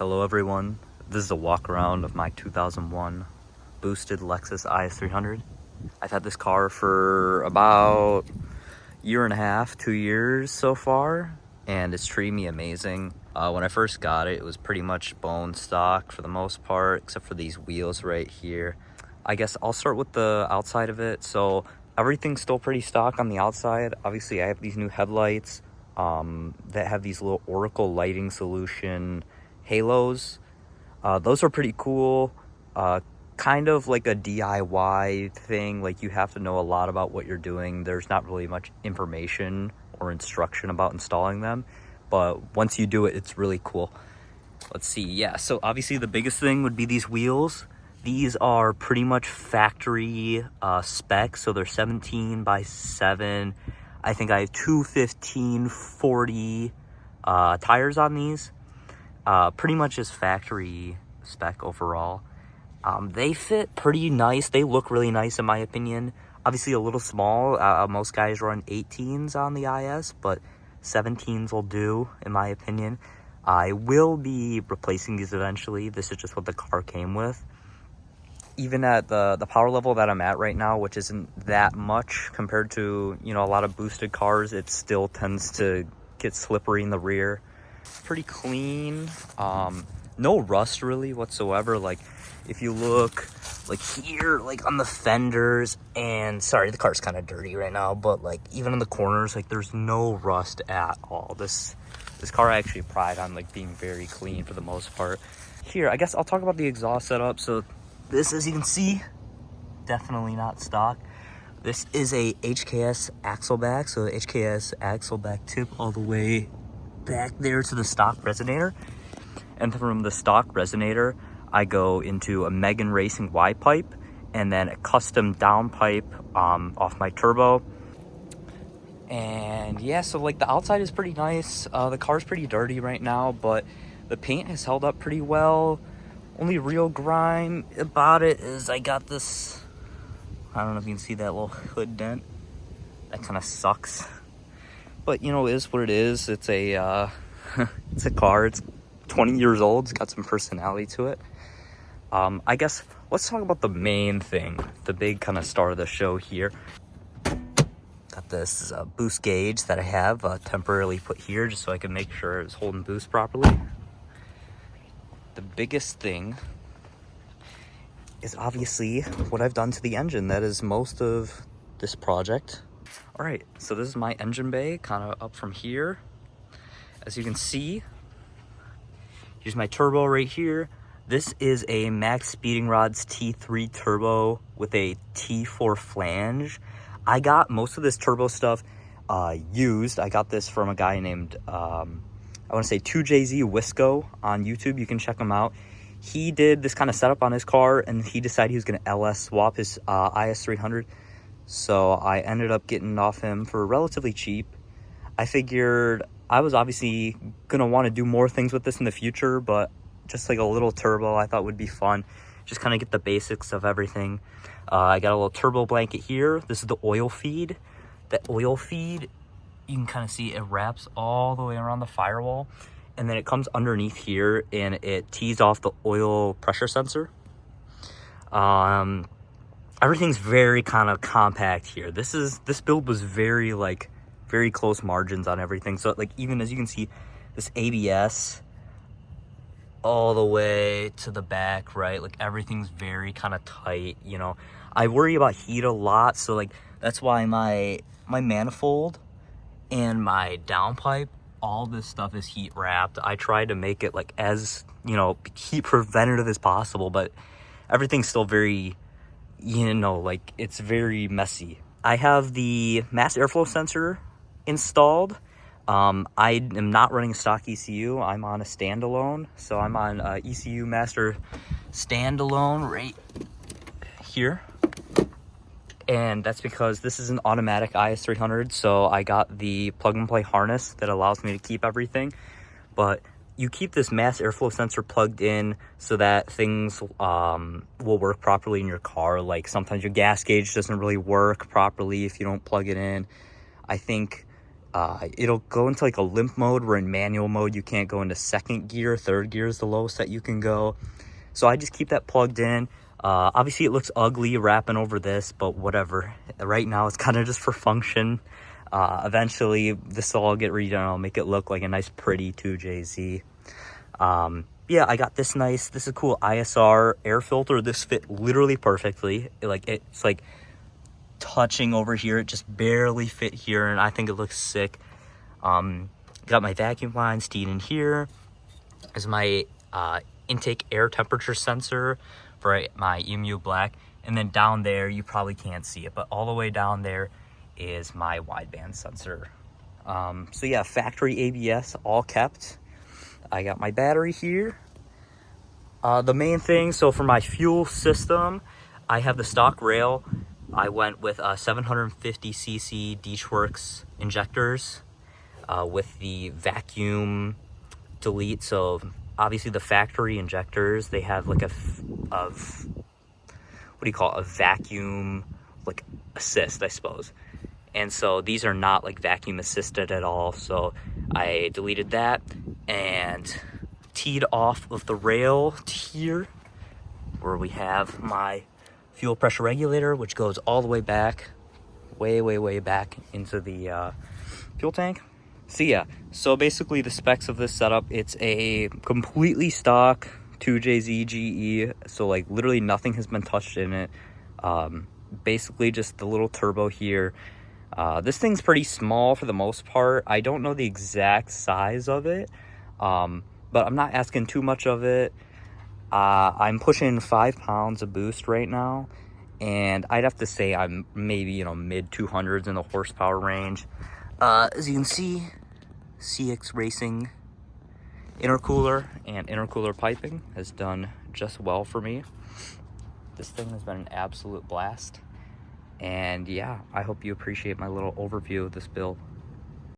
Hello everyone, this is a walk around of my 2001 boosted Lexus IS300. I've had this car for about a year and a half, 2 years so far, and it's treating me amazing. When I first got it, it was pretty much bone stock for the most part, except for these wheels right here. I guess I'll start with the outside of it. So everything's still pretty stock on the outside. Obviously I have these new headlights that have these little Oracle lighting solution halos. Those are pretty cool. Kind of like a DIY thing. Like, you have to know a lot about what you're doing. There's not really much information or instruction about installing them, but once you do it, it's really cool. Let's see. Yeah, so obviously the biggest thing would be these wheels. These are pretty much factory specs, so they're 17 by 7. I think I have two 15/40 tires on these. Pretty much just factory spec overall. They fit pretty nice. They look really nice in my opinion. Obviously a little small. Most guys run 18s on the IS, but 17s will do in my opinion. I will be replacing these eventually. This is just what the car came with. Even at the power level that I'm at right now, which isn't that much compared to, you know, a lot of boosted cars, it still tends to get slippery in the rear. Pretty clean. No rust really whatsoever. Like, if you look like here, like on the fenders, and sorry, the car's kind of dirty right now, but like even in the corners, like there's no rust at all. This car I actually pride on like being very clean for the most part. Here, I guess I'll talk about the exhaust setup. So this, as you can see, definitely not stock. This is a HKS axle back, so HKS axle back tip all the way back there to the stock resonator. And from the stock resonator, I go into a Megan Racing Y pipe and then a custom down pipe off my turbo. And yeah, so like the outside is pretty nice. The car's pretty dirty right now, but the paint has held up pretty well. Only real grime about it is I got this, I don't know if you can see that little hood dent. That kind of sucks. But you know, it is what it is. It's a it's a car. It's 20 years old. It's got some personality to it. I guess let's talk about the main thing, the big kind of star of the show here. Got this boost gauge that I have temporarily put here just so I can make sure it's holding boost properly. The biggest thing is obviously what I've done to the engine. That is most of this project. All right, so this is my engine bay, kind of up from here. As you can see, here's my turbo right here. This is a Max Speeding Rods T3 turbo with a T4 flange. I got most of this turbo stuff used. I got this from a guy named, I want to say 2JZ Wisco on YouTube. You can check him out. He did this kind of setup on his car, and he decided he was going to LS swap his IS300. So I ended up getting off him for relatively cheap. I figured I was obviously going to want to do more things with this in the future, but just like a little turbo I thought would be fun. Just kind of get the basics of everything. I got a little turbo blanket here. This is the oil feed. The oil feed, you can kind of see it wraps all the way around the firewall, and then it comes underneath here and it tees off the oil pressure sensor. Everything's very kind of compact here. This build was very close margins on everything. So like, even as you can see, this ABS all the way to the back, right? Like everything's very kind of tight, you know. I worry about heat a lot, so like that's why my manifold and my downpipe, all this stuff is heat wrapped. I try to make it like as, you know, heat preventative as possible, but everything's still very, you know, like it's very messy. I have the mass airflow sensor installed. I am not running a stock ECU. I'm on a standalone. So I'm on ECU master standalone right here. And that's because this is an automatic IS300. So I got the plug and play harness that allows me to keep everything. But you keep this mass airflow sensor plugged in so that things will work properly in your car. Like sometimes your gas gauge doesn't really work properly if you don't plug it in. I think It'll go into like a limp mode, where in manual mode you can't go into second gear. Third gear is the lowest that you can go. So I just keep that plugged in. Obviously it looks ugly wrapping over this, but whatever. Right now it's kind of just for function. Eventually this will all get redone. I'll make it look like a nice pretty 2JZ. Yeah, I got this is a cool ISR air filter. This fit literally perfectly. It's like touching over here. It just barely fit here, and I think it looks sick. Got my vacuum line steed in here. Is my intake air temperature sensor for my EMU Black. And then down there, you probably can't see it, but all the way down there is my wideband sensor. So yeah, factory ABS all kept. I got my battery here. The main thing, so for my fuel system, I have the stock rail. I went with 750cc Deechworks injectors with the vacuum delete. So obviously the factory injectors, they have like a vacuum like assist, I suppose. And so these are not like vacuum assisted at all. So I deleted that and teed off of the rail here, where we have my fuel pressure regulator, which goes all the way back, way back into the fuel tank. So yeah, so basically the specs of this setup, it's a completely stock 2JZ GE. So like literally nothing has been touched in it. Basically just the little turbo here. This thing's pretty small for the most part. I don't know the exact size of it, but I'm not asking too much of it. I'm pushing 5 pounds of boost right now, and I'd have to say I'm maybe, mid 200s in the horsepower range. As you can see, CX Racing intercooler and intercooler piping has done just well for me. This thing has been an absolute blast. And yeah, I hope you appreciate my little overview of this build.